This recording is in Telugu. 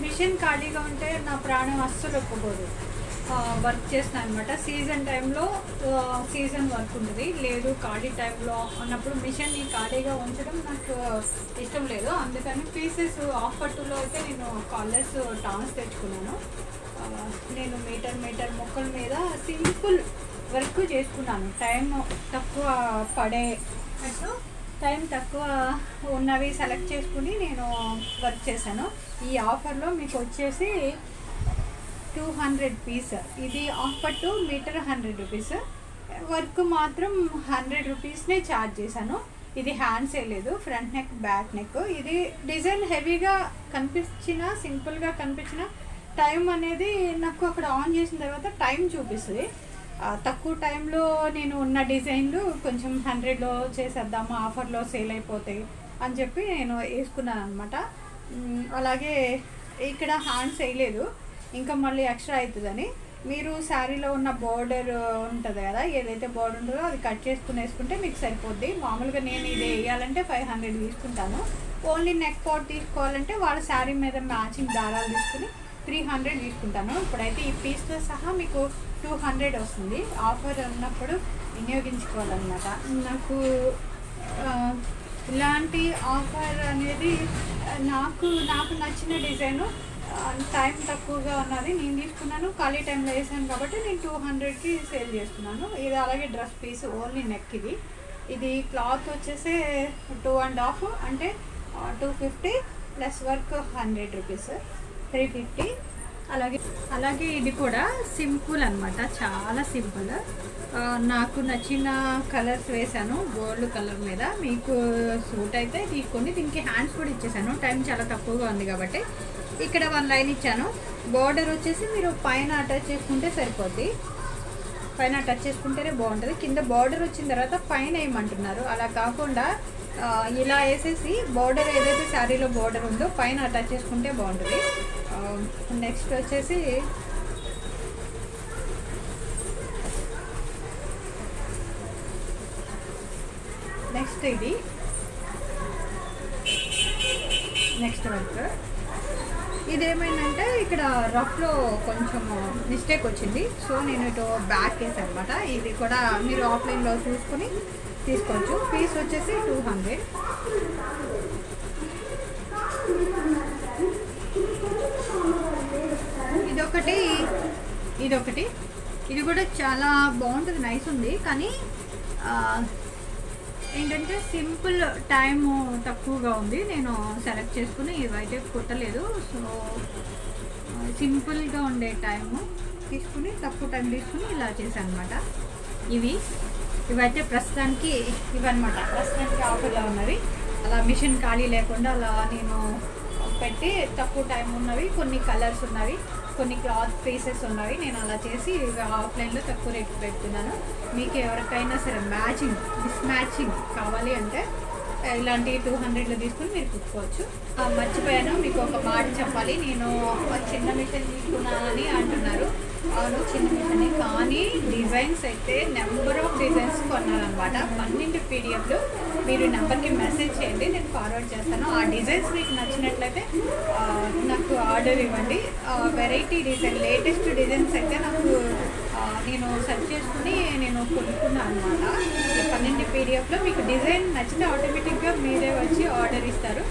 మిషన్ ఖాళీగా ఉంటే నా ప్రాణం అస్సలు ఒప్పుకోదు. వర్క్ చేస్తున్నాను అనమాట. సీజన్ టైంలో సీజన్ వర్క్ ఉంటుంది, లేదు ఖాళీ టైంలో ఉన్నప్పుడు మిషన్ని ఖాళీగా ఉంచడం నాకు ఇష్టం లేదు. అందుకని పీసెస్ ఆఫ్ పట్టులో అయితే నేను కాలర్స్ టాన్స్ తెచ్చుకున్నాను. నేను మీటర్ మొక్కల మీద సింపుల్ వర్క్ చేసుకున్నాను. టైం తక్కువ పడేటట్టు టైం తక్కువ ఉన్నవి సెలెక్ట్ చేసుకుని నేను వర్క్ చేశాను. ఈ ఆఫర్లో మీకు వచ్చేసి 200 పీస్. ఇది ఆఫ్ పట్టు మీటర్ 100 రూపీస్. వర్క్ మాత్రం 100 రూపీస్నే ఛార్జ్ చేశాను. ఇది హ్యాండ్స్ వేయలేదు, ఫ్రంట్ నెక్ బ్యాక్ నెక్. ఇది డిజైన్ హెవీగా కనిపించిన, సింపుల్గా కనిపించిన టైం అనేది నాకు అక్కడ ఆన్ చేసిన తర్వాత టైం చూపిస్తుంది. తక్కువ టైంలో నేను ఉన్న డిజైన్లు కొంచెం 100లో చేసేద్దాము, ఆఫర్లో సేల్ అయిపోతాయి అని చెప్పి నేను వేసుకున్నాను అనమాట. అలాగే ఇక్కడ హ్యాండ్స్ వేయలేదు, ఇంకా మళ్ళీ ఎక్స్ట్రా అవుతుందని. మీరు శారీలో ఉన్న బోర్డర్ ఉంటుంది కదా, ఏదైతే బోర్డర్ ఉంటుందో అది కట్ చేసుకుని వేసుకుంటే మీకు సరిపోద్ది. మామూలుగా నేను ఇది వేయాలంటే 500 తీసుకుంటాను. ఓన్లీ నెక్ పార్ట్ తీసుకోవాలంటే వాళ్ళ శారీ మీద మ్యాచింగ్ దారాలు తీసుకుని 300 తీసుకుంటాను. ఇప్పుడైతే ఈ పీస్తో సహా మీకు 200 వస్తుంది. ఆఫర్ ఉన్నప్పుడు వినియోగించుకోవాలన్నమాట. నాకు ఇలాంటి ఆఫర్ అనేది నాకు నచ్చిన డిజైను, టైం తక్కువగా ఉన్నది నేను తీసుకున్నాను. ఖాళీ టైంలో వేసాను కాబట్టి నేను 200కి సేల్ చేస్తున్నాను. ఇది అలాగే డ్రెస్ పీస్ ఓన్లీ నెక్. ఇది క్లాత్ వచ్చేసి 2.5 అంటే 250 ప్లస్ వర్క్ 100 రూపీస్, 350. అలాగే ఇది కూడా సింపుల్ అనమాట, చాలా సింపుల్. నాకు నచ్చిన కలర్స్ వేసాను గోల్డ్ కలర్ మీద. మీకు సూట్ అయితే తీసుకోండి. దీనికి హ్యాండ్స్ కూడా ఇచ్చేసాను, టైం చాలా తక్కువగా ఉంది కాబట్టి. ఇక్కడ 1 లైన్ ఇచ్చాను. బోర్డర్ వచ్చేసి మీరు పైన అటాచ్ చేసుకుంటే సరిపోద్ది. పైన అటాచ్ చేసుకుంటేనే బాగుంటుంది. కింద బార్డర్ వచ్చిన తర్వాత పైన వేయమంటున్నారు. అలా కాకుండా ఇలా వేసేసి బార్డర్ ఏదైతే శారీలో బార్డర్ ఉందో పైన అటాచ్ చేసుకుంటే బాగుంటుంది. నెక్స్ట్ వచ్చేసి ఇది నెక్స్ట్ వర్క్. ఇదేమైందంటే ఇక్కడ రఫ్లో కొంచెం మిస్టేక్ వచ్చింది, సో నేను ఇటు బ్యాక్ వేసాను అనమాట. ఇది కూడా మీరు ఆఫ్లైన్లో చూసుకుని తీసుకోవచ్చు. పీస్ వచ్చేసి 200. ఇదొకటి ఇది కూడా చాలా బాగుంటుంది, నైస్ ఉంది. కానీ ఏంటంటే సింపుల్, టైము తక్కువగా ఉంది. నేను సెలెక్ట్ చేసుకుని ఇవైతే కుట్టలేదు. సో సింపుల్గా ఉండే టైము తీసుకుని, తక్కువ టైం తీసుకుని ఇలా చేశాను అనమాట. ఇవైతే ప్రస్తుతానికి ఇవన్నమాట, ప్రస్తుతానికి ఆఫర్లో ఉన్నవి. అలా మిషన్ ఖాళీ లేకుండా అలా నేను పెట్టి తక్కువ టైం ఉన్నవి, కొన్ని కలర్స్ ఉన్నవి, కొన్ని క్లాత్ పీసెస్ ఉన్నవి నేను అలా చేసి ఆఫ్లైన్లో తక్కువ రేట్ పెడుతున్నాను. మీకు ఎవరికైనా సరే మిస్ మ్యాచింగ్ కావాలి అంటే ఇలాంటి 200లో తీసుకుని మీరు కుట్టుకోవచ్చు. మర్చిపోయాను, మీకు ఒక మాట చెప్పాలి. నేను చిన్న మిషన్ తీసుకున్నానని అంటున్నారు. అవును, చిన్న మిషన్, కానీ డిజైన్స్ అయితే నెంబర్ ఆఫ్ డిజైన్స్ కొన్నానమాట. 12 పీడిఎఫ్లు. మీరు నెంబర్కి మెసేజ్ చేయండి, నేను ఫార్వర్డ్ చేస్తాను. ఆ డిజైన్స్ మీకు నచ్చినట్లయితే నాకు ఆర్డర్ ఇవ్వండి. వెరైటీ డిజైన్, లేటెస్ట్ డిజైన్స్ అయితే నాకు నేను సెర్చ్ చేసుకుని నేను కొనుక్కున్నాను అనమాట. ఈ 12 పీడిఎఫ్లో మీకు డిజైన్ నచ్చితే ఆటోమేటిక్గా మీరే వచ్చి ఆర్డర్ ఇస్తారు.